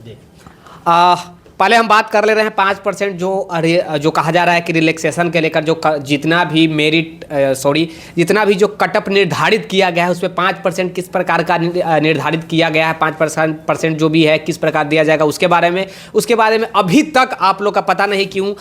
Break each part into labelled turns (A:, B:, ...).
A: जी। पहले हम बात कर ले रहे हैं 5% जो कहा जा रहा है कि रिलैक्सेशन के लेकर जितना भी जितना भी जो कटअप निर्धारित किया गया है उसमें 5% किस प्रकार का निर्धारित किया गया है, 5% जो भी है किस प्रकार दिया जाएगा उसके बारे में अभी तक आप लोग का पता नहीं क्यों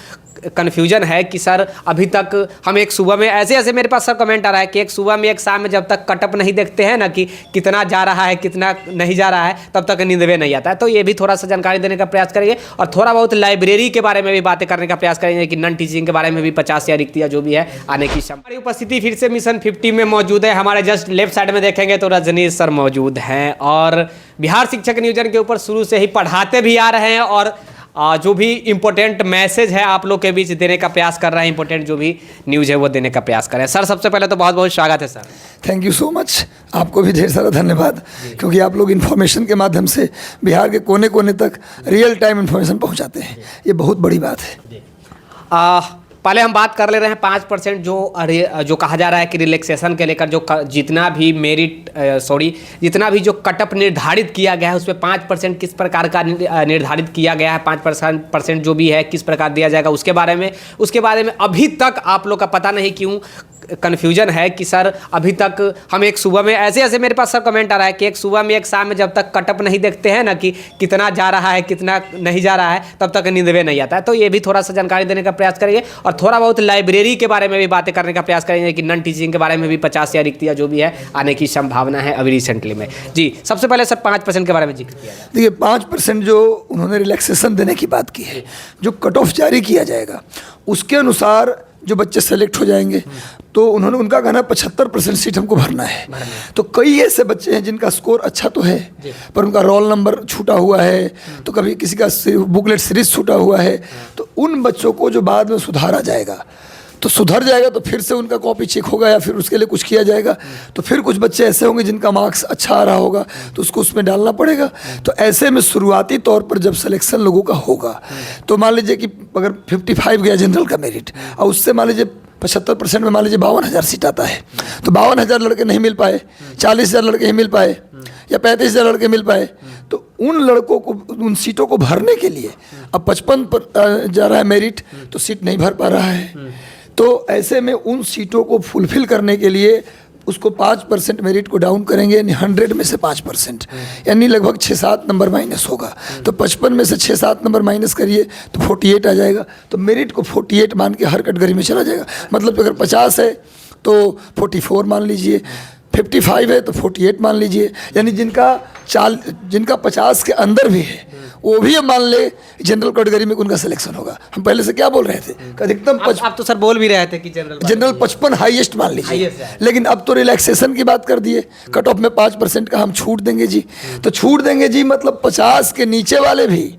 A: कन्फ्यूजन है कि सर अभी तक हम एक सुबह में ऐसे मेरे पास सर कमेंट आ रहा है कि एक सुबह में एक शाम में जब तक कटअप नहीं देखते हैं ना कि कितना जा रहा है कितना नहीं जा रहा है तब तक नींद में नहीं आता है। तो ये भी थोड़ा सा जानकारी देने का प्रयास करेंगे और थोड़ा बहुत लाइब्रेरी के बारे में भी बातें करने का प्रयास करेंगे कि नॉन टीचिंग के बारे में भी 50 या रिक्तियाँ जो भी है आने की हमारी उपस्थिति फिर से मिशन 50 में मौजूद है। हमारे जस्ट लेफ्ट साइड में देखेंगे तो रजनीश सर मौजूद हैं और बिहार शिक्षक नियोजन के ऊपर शुरू से ही पढ़ाते भी आ रहे हैं और जो भी इम्पोर्टेंट मैसेज है आप लोग के बीच देने का प्रयास कर रहे हैं, इम्पोर्टेंट जो भी न्यूज़ है वो देने का प्रयास करें। सर सबसे पहले तो बहुत बहुत स्वागत है sir.
B: Thank you so much, आपको भी ढेर सारा धन्यवाद क्योंकि आप लोग इन्फॉर्मेशन के माध्यम से बिहार के कोने कोने तक रियल टाइम इन्फॉर्मेशन पहुंचाते हैं, ये बहुत बड़ी बात है।
A: पहले हम बात कर ले रहे हैं 5% जो कहा जा रहा है कि रिलैक्सेशन के लेकर जितना भी जो कटअप निर्धारित किया गया है उसमें 5% किस प्रकार का निर्धारित किया गया है, 5% जो भी है किस प्रकार दिया जाएगा उसके बारे में अभी तक आप लोग का पता नहीं क्यों कन्फ्यूजन है कि सर अभी तक हम एक सुबह में ऐसे मेरे पास सर कमेंट आ रहा है कि एक सुबह में एक शाम में जब तक कटअप नहीं देखते हैं ना कि कितना जा रहा है कितना नहीं जा रहा है तब तक नींद में नहीं आता है। तो ये भी थोड़ा सा जानकारी देने का प्रयास करेंगे और थोड़ा बहुत लाइब्रेरी के बारे में भी बातें करने का प्रयास करेंगे कि नॉन टीचिंग के बारे में भी 50 या रिक्तियाँ जो भी है आने की संभावना है अभी रिसेंटली में। जी सबसे पहले सर 5% के बारे में जिक्र किया जाए।
B: देखिए 5% जो उन्होंने रिलैक्सेशन देने की बात की है, जो कट ऑफ जारी किया जाएगा उसके अनुसार जो बच्चे सेलेक्ट हो जाएंगे तो उन्होंने उनका कहना 75% सीट हमको भरना है। तो कई ऐसे बच्चे हैं जिनका स्कोर अच्छा तो है पर उनका रोल नंबर छूटा हुआ है, तो कभी किसी का बुकलेट सीरीज छूटा हुआ है, तो उन बच्चों को जो बाद में सुधार जाएगा तो फिर से उनका कॉपी चेक होगा या फिर उसके लिए कुछ किया जाएगा। तो फिर कुछ बच्चे ऐसे होंगे जिनका मार्क्स अच्छा आ रहा होगा तो उसको उसमें डालना पड़ेगा। तो ऐसे में शुरुआती तौर पर जब सिलेक्शन लोगों का होगा तो मान लीजिए कि अगर 55 गया जनरल का मेरिट और उससे मान लीजिए 75% में मान लीजिए 52,000 सीट आता है तो 52,000 लड़के नहीं मिल पाए, 40,000 लड़के ही मिल पाए या 35,000 लड़के मिल पाए, तो उन लड़कों को उन सीटों को भरने के लिए अब 55 पर जा रहा है मेरिट तो सीट नहीं भर पा रहा है। तो ऐसे में उन सीटों को फुलफिल करने के लिए उसको 5% मेरिट को डाउन करेंगे, यानी 100 में से 5% यानी लगभग 6-7 नंबर माइनस होगा। तो 55 में से 6-7 नंबर माइनस करिए तो 48 आ जाएगा। तो मेरिट को 48 मान के हर कैटेगरी में चला जाएगा। मतलब अगर 50 है तो 44 मान लीजिए, 55 है तो 48 मान लीजिए, यानी जिनका 50 के अंदर भी है वो भी मान ले जनरल कैटेगरी में उनका सिलेक्शन होगा। हम पहले से क्या बोल रहे थे कि अधिकतम
A: आप तो सर बोल भी रहे थे कि
B: जनरल 55 हाईएस्ट मान लीजिए, लेकिन अब तो रिलैक्सेशन की बात कर दिए, कट ऑफ में 5% का हम छूट देंगे जी। तो छूट देंगे जी मतलब 50 के नीचे वाले भी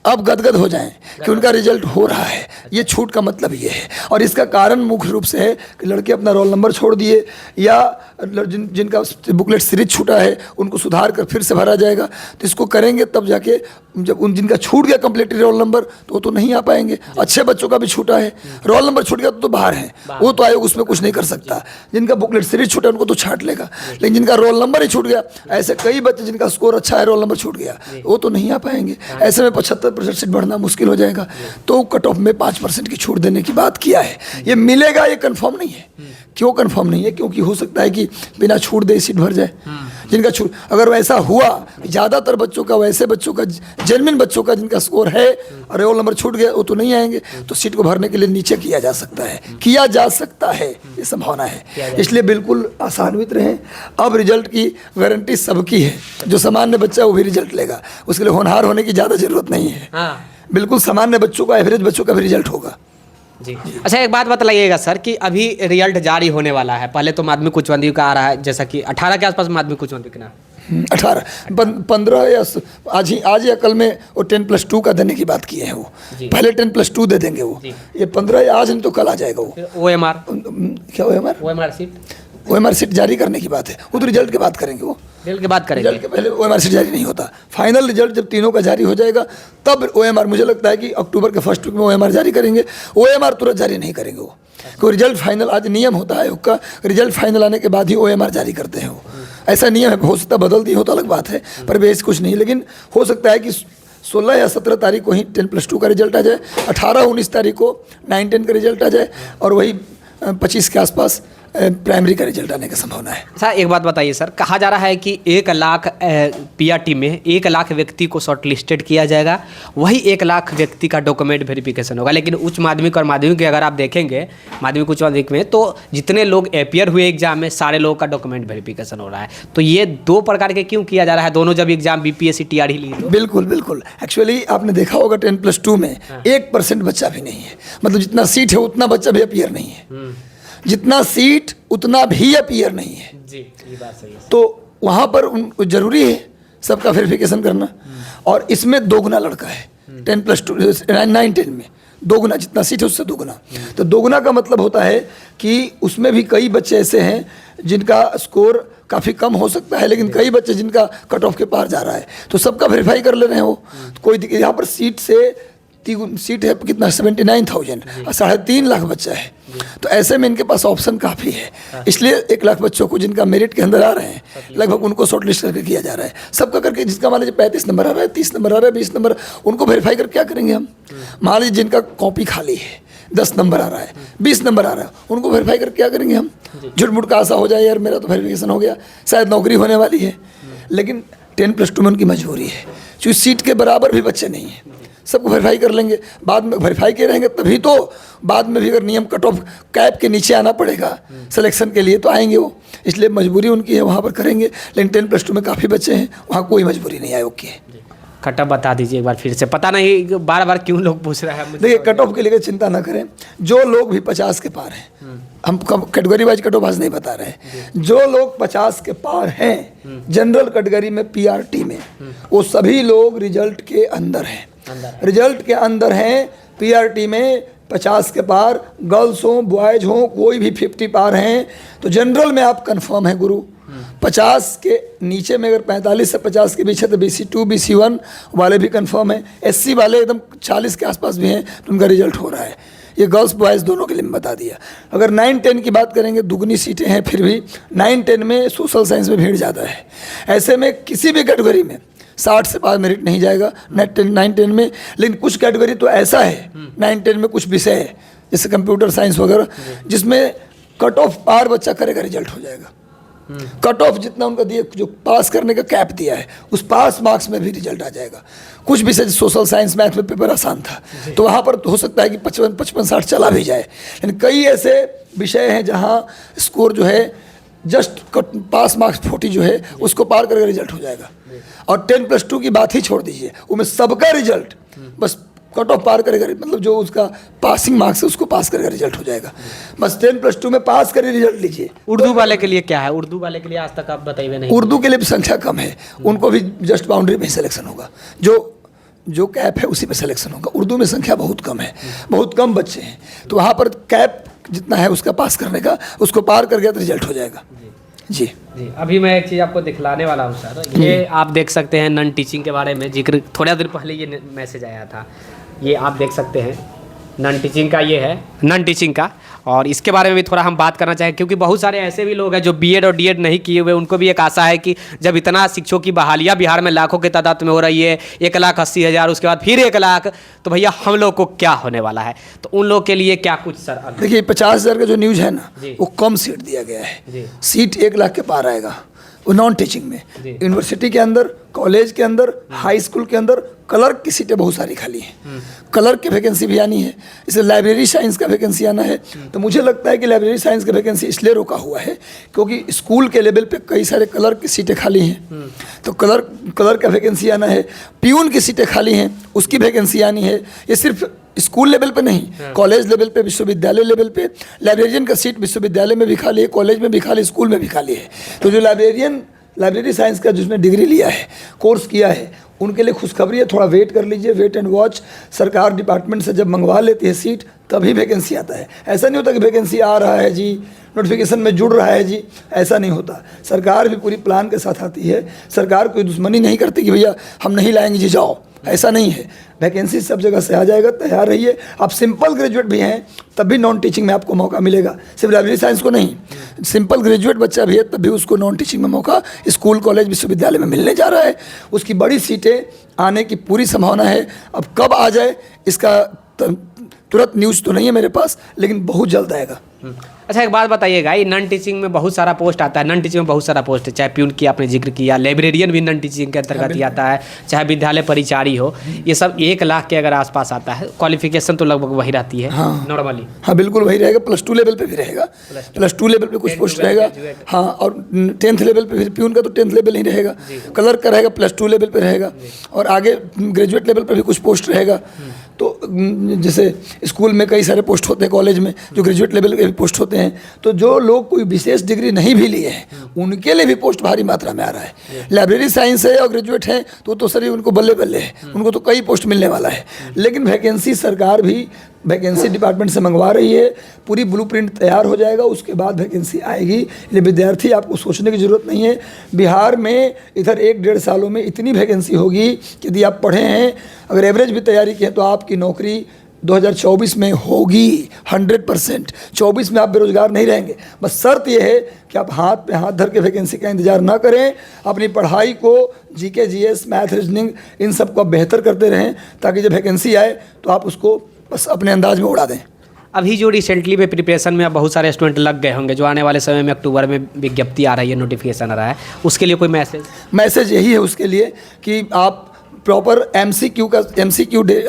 B: अब गदगद हो जाएं कि उनका रिजल्ट हो रहा है। ये छूट का मतलब ये है और इसका कारण मुख्य रूप से है कि लड़के अपना रोल नंबर छोड़ दिए या जिनका बुकलेट सीरीज छूटा है उनको सुधार कर फिर से भरा जाएगा। तो इसको करेंगे तब जाके जब जिनका छूट गया कंप्लीटली रोल नंबर तो वो तो नहीं आ पाएंगे। अच्छे बच्चों का भी छूटा है, रोल नंबर छूट गया तो बाहर है, वो तो आयोग उसमें कुछ नहीं कर सकता। जिनका बुकलेट सीरीज छूटा उनको तो छांट लेगा, लेकिन जिनका रोल नंबर ही छूट गया, ऐसे कई बच्चे जिनका स्कोर अच्छा है रोल नंबर छूट गया वो तो नहीं आ पाएंगे। ऐसे में 75% सीट बढ़ना मुश्किल हो जाएगा। तो कट ऑफ में 5% की छूट देने की बात किया है। ये मिलेगा ये कंफर्म नहीं है। क्यों कंफर्म नहीं है? क्योंकि हो सकता है कि बिना छूट दे सीट भर जाए। जिनका छूट अगर वैसा हुआ, ज़्यादातर बच्चों का वैसे बच्चों का जेन्युइन बच्चों का जिनका स्कोर है और रोल नंबर छूट गया वो तो नहीं आएंगे, तो सीट को भरने के लिए नीचे किया जा सकता है, ये संभावना है। इसलिए बिल्कुल आसान्वित रहें। अब रिजल्ट की गारंटी सबकी है, जो सामान्य बच्चा है वो भी रिजल्ट लेगा, उसके लिए होनहार होने की ज़्यादा जरूरत नहीं है। बिल्कुल सामान्य बच्चों का, एवरेज बच्चों का भी रिजल्ट होगा
A: जी। अच्छा एक बात बताइएगा सर कि अभी रिजल्ट जारी होने वाला है, पहले तो माध्यमिक उच्च माध्यमिक का आ रहा है, जैसा कि 18 के आसपास माध्यमिक उच्च माध्यमिक ना
B: 15 या आज या कल में वो 10+2 का देने की बात की है। वो पहले 10+2 दे देंगे वो, ये 15 या आज नहीं तो कल आ जाएगा वो।
A: OMR
B: क्या OMR सीट जारी करने की बात है, वो तो रिजल्ट के बाद करेंगे। वो
A: रिजल्ट के बाद करेंगे,
B: रिजल्ट के पहले OMR सीट जारी नहीं होता। फाइनल रिजल्ट जब तीनों का जारी हो जाएगा तब OMR, मुझे लगता है कि अक्टूबर के फर्स्ट वीक में OMR जारी करेंगे। OMR तुरंत जारी नहीं करेंगे वो, क्योंकि रिजल्ट फाइनल आज नियम होता है आयोग का, रिजल्ट फाइनल आने के बाद ही OMR जारी करते हैं वो। ऐसा नियम है, हो सकता है बदल दी हो तो अलग बात है, पर बेस कुछ नहीं। लेकिन हो सकता है कि 16 या 17 तारीख को ही 10+2 का रिजल्ट आ जाए, 18-19 तारीख को 9-10 का रिजल्ट आ जाए, और वही 25 के आसपास प्राइमरी का रिजल्ट आने की संभावना है।
A: सर एक बात बताइए सर, कहा जा रहा है कि 1 लाख पीआरटी में 1 लाख व्यक्ति को शॉर्ट लिस्टेड किया जाएगा, वही 1 लाख व्यक्ति का डॉक्यूमेंट वेरिफिकेशन होगा। लेकिन उच्च माध्यमिक और माध्यमिक अगर आप देखेंगे, माध्यमिक उच्च माध्यमिक में तो जितने लोग अपियर हुए एग्जाम में सारे लोगों का डॉक्यूमेंट वेरिफिकेशन हो रहा है। तो ये 2 प्रकार के क्यों किया जा रहा है, दोनों जब एग्जाम बीपीएससी टीआरई ली? तो
B: बिल्कुल बिल्कुल, एक्चुअली आपने देखा होगा 10+2 में 1% बच्चा भी नहीं है, मतलब जितना सीट है उतना बच्चा भी अपियर नहीं है, जितना सीट उतना भी अपियर नहीं है
A: जी, ये बात सही है।
B: तो वहाँ पर जरूरी है सबका वेरिफिकेशन करना, और इसमें दोगुना लड़का है 10+2 9-10 में, दोगुना जितना सीट है उससे दोगुना। तो दोगुना का मतलब होता है कि उसमें भी कई बच्चे ऐसे हैं जिनका स्कोर काफ़ी कम हो सकता है, लेकिन कई बच्चे जिनका कट ऑफ के पार जा रहा है, तो सबका वेरीफाई कर ले रहे हैं वो। तो कोई दिक्कत यहाँ पर सीट है कितना 79,000 और 3.5 लाख बच्चा है, तो ऐसे में इनके पास ऑप्शन काफ़ी है। इसलिए 1 लाख बच्चों को जिनका मेरिट के अंदर आ रहे हैं लगभग उनको शॉर्ट लिस्ट करके किया जा रहा है, सबका करके। जिसका मान लीजिए 35 नंबर आ रहा है, 30 नंबर आ रहा है, 20 नंबर, उनको वेरीफाई करके क्या करेंगे हम? मान लीजिए जिनका कॉपी खाली है, 10 नंबर आ रहा है, 20 नंबर आ रहा है, उनको वेरीफाई करके क्या करेंगे हम? झुटमुट का आशा हो जाए यार मेरा तो वेरिफिकेशन हो गया, शायद नौकरी होने वाली है, लेकिन 10+2 में उनकी मजबूरी है, क्योंकि सीट के बराबर भी बच्चे नहीं हैं। सबको वेरीफाई कर लेंगे, बाद में वेरीफाई के रहेंगे तभी तो बाद में भी अगर नियम कट ऑफ कैप के नीचे आना पड़ेगा सिलेक्शन के लिए तो आएंगे वो, इसलिए मजबूरी उनकी है, वहाँ पर करेंगे। लेकिन 10+2 में काफ़ी बच्चे हैं, वहाँ कोई मजबूरी नहीं आयोग की है।
A: कट ऑफ बता दीजिए एक बार फिर से, पता नहीं बार बार क्यों लोग पूछ रहे हैं।
B: देखिए कट ऑफ के लिए चिंता ना करें, जो लोग भी 50 के पार हैं, हम कैटेगरी वाइज कट ऑफ आज नहीं बता रहे हैं, जो लोग 50 के पार हैं जनरल कैटेगरी में पीआरटी में, वो सभी लोग रिजल्ट के अंदर हैं, रिजल्ट के अंदर हैं पीआरटी में। 50 के पार गर्ल्स हों बॉयज हों, कोई भी 50 पार हैं तो जनरल में आप कंफर्म हैं गुरु। 50 के नीचे में अगर 45 से 50 के बीच है तो BC2 BC1 वाले भी कंफर्म हैं, SC वाले एकदम 40 के आसपास भी हैं तो उनका रिजल्ट हो रहा है। ये गर्ल्स बॉयज़ दोनों के लिए बता दिया। अगर 9-10 की बात करेंगे, दुगनी सीटें हैं, फिर भी 9-10 में सोशल साइंस में भीड़ ज़्यादा है। ऐसे में किसी भी कैटेगरी में 60 से पार मेरिट नहीं जाएगा 9-10 में, लेकिन कुछ कैटेगरी तो ऐसा है 9-10 में कुछ विषय है जैसे कंप्यूटर साइंस वगैरह, जिसमें कट ऑफ पार बच्चा करेगा रिजल्ट हो जाएगा। कट ऑफ जितना उनका दिए, जो पास करने का कैप दिया है, उस पास मार्क्स में भी रिजल्ट आ जाएगा। कुछ विषय सोशल साइंस मैथ में पेपर आसान था तो वहाँ पर हो सकता है कि 55-60 चला भी जाए, लेकिन कई ऐसे विषय हैं जहाँ स्कोर जो है जस्ट पास मार्क्स 40 जो है उसको पार करके रिजल्ट हो जाएगा। और 10+2 की बात ही छोड़ दीजिए, उनमें सबका रिजल्ट बस कट ऑफ पार करेगा, मतलब जो उसका पासिंग मार्क्स है उसको पास करेगा रिजल्ट हो जाएगा। बस 10+2 में पास करे रिजल्ट लीजिए।
A: उर्दू वाले के लिए क्या है? उर्दू वाले के लिए आज तक आप बताइए नहीं।
B: उर्दू के लिए भी संख्या कम है, उनको भी जस्ट बाउंड्री में ही सिलेक्शन होगा, जो कैप है उसी में सिलेक्शन होगा। उर्दू में संख्या बहुत कम है, बहुत कम बच्चे हैं, तो वहाँ पर कैप जितना है उसका पास करने का, उसको पार कर गया तो रिजल्ट हो जाएगा। जी
A: जी, अभी मैं एक चीज़ आपको दिखलाने वाला हूँ सर। ये आप देख सकते हैं नॉन टीचिंग के बारे में जिक्र, थोड़ा देर पहले ये मैसेज आया था, ये आप देख सकते हैं नॉन टीचिंग का, ये है नॉन टीचिंग का। और इसके बारे में भी थोड़ा हम बात करना चाहें, क्योंकि बहुत सारे ऐसे भी लोग हैं जो बीएड और डीएड नहीं किए हुए, उनको भी एक आशा है कि जब इतना शिक्षकों की बहालियाँ बिहार में लाखों की तादाद में हो रही है, 1,80,000 उसके बाद फिर 1 लाख, तो भैया हम लोग को क्या होने वाला है? तो उन लोग के लिए क्या कुछ सर?
B: देखिए 50,000 का जो न्यूज़ है ना, वो कम सीट दिया गया है, सीट 1 लाख के पार आएगा वो नॉन टीचिंग में। यूनिवर्सिटी के अंदर, कॉलेज के अंदर, हाई स्कूल के अंदर क्लर्क की सीटें बहुत सारी खाली हैं, क्लर्क की वैकेंसी भी आनी है, इसे लाइब्रेरी साइंस का वैकेंसी आना है। तो मुझे लगता है कि लाइब्रेरी साइंस का वैकेंसी इसलिए रोका हुआ है क्योंकि स्कूल के लेवल पे कई सारे क्लर्क की सीटें खाली हैं, तो क्लर्क का वैकेंसी आना है। प्यून की सीटें खाली हैं, उसकी वैकेंसी आनी है। ये सिर्फ स्कूल लेवल पे नहीं, कॉलेज लेवल पे, विश्वविद्यालय लेवल पे लाइब्रेरियन का सीट विश्वविद्यालय में भी खाली है, कॉलेज में भी खाली, स्कूल में भी खाली है। तो जो लाइब्रेरी साइंस का जिसने डिग्री लिया है, कोर्स किया है, उनके लिए खुशखबरी है, थोड़ा वेट कर लीजिए, वेट एंड वॉच। सरकार डिपार्टमेंट से जब मंगवा लेती है सीट तभी वैकेंसी आता है। ऐसा नहीं होता कि वैकेंसी आ रहा है जी, नोटिफिकेशन में जुड़ रहा है जी, ऐसा नहीं होता। सरकार भी पूरी प्लान के साथ आती है, सरकार कोई दुश्मनी नहीं करती कि भैया हम नहीं लाएंगे जी जाओ, ऐसा नहीं है, वैकेंसी सब जगह से आ जाएगा, तैयार रहिए। आप सिंपल ग्रेजुएट भी हैं तब भी नॉन टीचिंग में आपको मौका मिलेगा, सिर्फ लाइब्रेरी साइंस को नहीं, सिंपल ग्रेजुएट बच्चा भी है तब भी उसको नॉन टीचिंग में मौका स्कूल कॉलेज विश्वविद्यालय में मिलने जा रहा है। उसकी बड़ी सीटें आने की पूरी संभावना है। अब कब आ जाए इसका तुरंत न्यूज़ तो नहीं है मेरे पास, लेकिन बहुत जल्द आएगा।
A: अच्छा, एक बात बताइएगा, ये नॉन टीचिंग में बहुत सारा पोस्ट आता है, नॉन टीचिंग में बहुत सारा पोस्ट है, चाहे प्यून की आपने जिक्र किया, लाइब्रेरियन भी नॉन टीचिंग के अंतर्गत ही आता है, चाहे विद्यालय परिचारी हो, ये सब 1 लाख के अगर आसपास आता है। क्वालिफिकेशन तो लगभग वही रहती है नॉर्मली।
B: हाँ बिल्कुल वही रहेगा, +2 लेवल पे भी रहेगा, +2 लेवल पे कुछ पोस्ट रहेगा। हाँ, और 10th लेवल पे भी प्यून का तो 10th लेवल ही रहेगा, क्लर्क का रहेगा +2 लेवल पे रहेगा, और आगे ग्रेजुएट लेवल पे भी कुछ पोस्ट रहेगा। तो जैसे स्कूल में कई सारे पोस्ट होते हैं, कॉलेज में जो ग्रेजुएट लेवल के भी पोस्ट होते हैं, तो जो लोग कोई विशेष डिग्री नहीं भी लिए हैं उनके लिए भी पोस्ट भारी मात्रा में आ रहा है। लाइब्रेरी साइंस है और ग्रेजुएट है तो सर उनको बल्ले बल्ले है, उनको तो कई पोस्ट मिलने वाला है। लेकिन वैकेंसी सरकार भी वैकेंसी डिपार्टमेंट से मंगवा रही है, पूरी ब्लूप्रिंट तैयार हो जाएगा, उसके बाद वैकेंसी आएगी। इसलिए विद्यार्थी आपको सोचने की ज़रूरत नहीं है। बिहार में इधर 1-1.5 सालों में इतनी वैकेंसी होगी कि यदि आप पढ़े हैं, अगर एवरेज भी तैयारी की है तो आपकी नौकरी 2024 में होगी 100%। 24 में आप बेरोजगार नहीं रहेंगे। बस शर्त यह है कि आप हाथ पे हाथ धर के वैकेंसी का इंतजार ना करें, अपनी पढ़ाई को जीके, जीएस, मैथ, रीजनिंग इन सब को आप बेहतर करते रहें, ताकि जब वैकेंसी आए तो आप उसको बस अपने अंदाज में उड़ा दें।
A: अभी जो रिसेंटली में प्रिपरेशन में बहुत सारे स्टूडेंट लग गए होंगे, जो आने वाले समय में अक्टूबर में विज्ञप्ति आ रही है, नोटिफिकेशन आ रहा है, उसके लिए कोई मैसेज
B: यही है उसके लिए कि आप प्रॉपर एमसीक्यू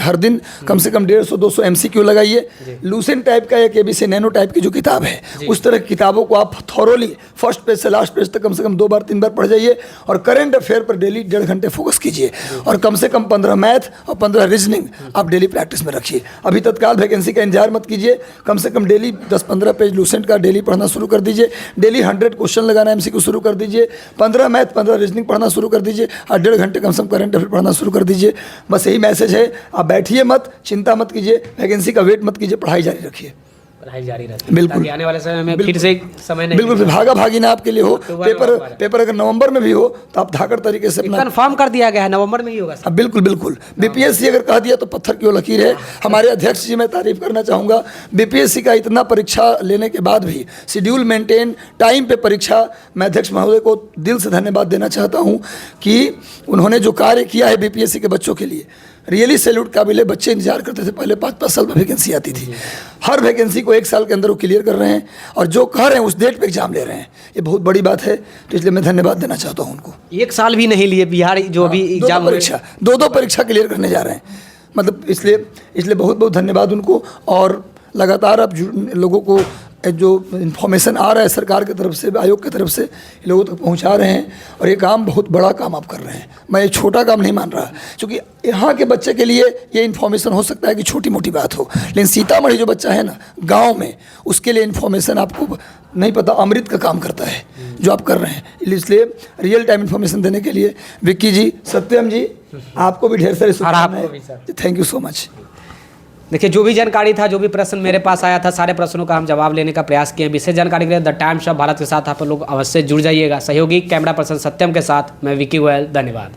B: हर दिन कम से कम 150-200 एमसीक्यू लगाइए। लूसेंट टाइप का या केबीसी नैनो टाइप की जो किताब है, उस तरह की किताबों को आप थॉरोली फर्स्ट पेज से लास्ट पेज तक कम से कम 2 बार 3 बार पढ़ जाइए, और करंट अफेयर पर डेली 1.5 घंटे फोकस कीजिए, और कम से कम 15 मैथ और 15 रीजनिंग आप डेली प्रैक्टिस में रखिए। अभी तत्काल वैकेंसी का इंतजार मत कीजिए, कम से कम डेली 10-15 पेज लूसेंट का डेली पढ़ना शुरू कर दीजिए, डेली 100 क्वेश्चन लगाना एमसीक्यू शुरू कर दीजिए, 15 मैथ 15 रीजनिंग पढ़ना शुरू कर दीजिए, और 1.5 घंटे कम से कम करंट अफेयर पढ़ना शुरू कर दीजिए। बस यही मैसेज है। आप बैठिए मत, चिंता मत कीजिए, वैकेंसी का वेट मत कीजिए, पढ़ाई जारी रखिए।
A: पढ़ाई जारी रहती है,
B: बिल्कुल।
A: आने वाले समय में फिर से समय नहीं,
B: बिल्कुल भागा भागी ना आपके लिए हो। पेपर अगर नवंबर में भी हो तो आप धाकड़ तरीके से अपना
A: कंफर्म कर दिया गया है, नवंबर में ही होगा।
B: अब बिल्कुल बीपीएससी अगर कह दिया तो पत्थर की वो लकीर है। हमारे अध्यक्ष जी मैं तारीफ करना चाहूँगा, बीपीएससी का इतना परीक्षा लेने के बाद भी शेड्यूल मेंटेन, टाइम पे परीक्षा, मैं अध्यक्ष महोदय को दिल से धन्यवाद देना चाहता हूँ कि उन्होंने जो कार्य किया है बीपीएससी के बच्चों के लिए, रियली सैल्यूट काबिल है। बच्चे इंतजार करते थे, पहले 5-5 साल में वैकेंसी आती थी, हर वैकेंसी को 1 साल के अंदर वो क्लियर कर रहे हैं, और जो कह रहे हैं उस डेट पे एग्जाम ले रहे हैं, ये बहुत बड़ी बात है। तो इसलिए मैं धन्यवाद देना चाहता हूँ उनको।
A: 1 साल भी नहीं लिए बिहार जो अभी एग्जाम
B: परीक्षा 2 परीक्षा क्लियर करने जा रहे हैं, मतलब इसलिए बहुत बहुत धन्यवाद उनको। और लगातार अब लोगों को जो इन्फॉर्मेशन आ रहा है सरकार की तरफ से, आयोग की तरफ से, लोगों तक पहुंचा रहे हैं, और ये काम बहुत बड़ा काम आप कर रहे हैं। मैं ये छोटा काम नहीं मान रहा, क्योंकि यहाँ के बच्चे के लिए ये इन्फॉर्मेशन हो सकता है कि छोटी मोटी बात हो, लेकिन सीतामढ़ी जो बच्चा है ना गांव में, उसके लिए इन्फॉर्मेशन आपको नहीं पता अमृत का काम करता है जो आप कर रहे हैं। इसलिए रियल टाइम इन्फॉर्मेशन देने के लिए विक्की जी, सत्यम जी, आपको भी ढेर सारे शुभकामनाएं। Thank you so much.
A: देखिए, जो भी जानकारी था, जो भी प्रश्न मेरे पास आया था, सारे प्रश्नों का हम जवाब लेने का प्रयास किए। विशेष जानकारी के लिए द टाइम्स ऑफ भारत के साथ आप लोग अवश्य जुड़ जाइएगा। सहयोगी कैमरा पर्सन सत्यम के साथ मैं विक्की गोयल, धन्यवाद।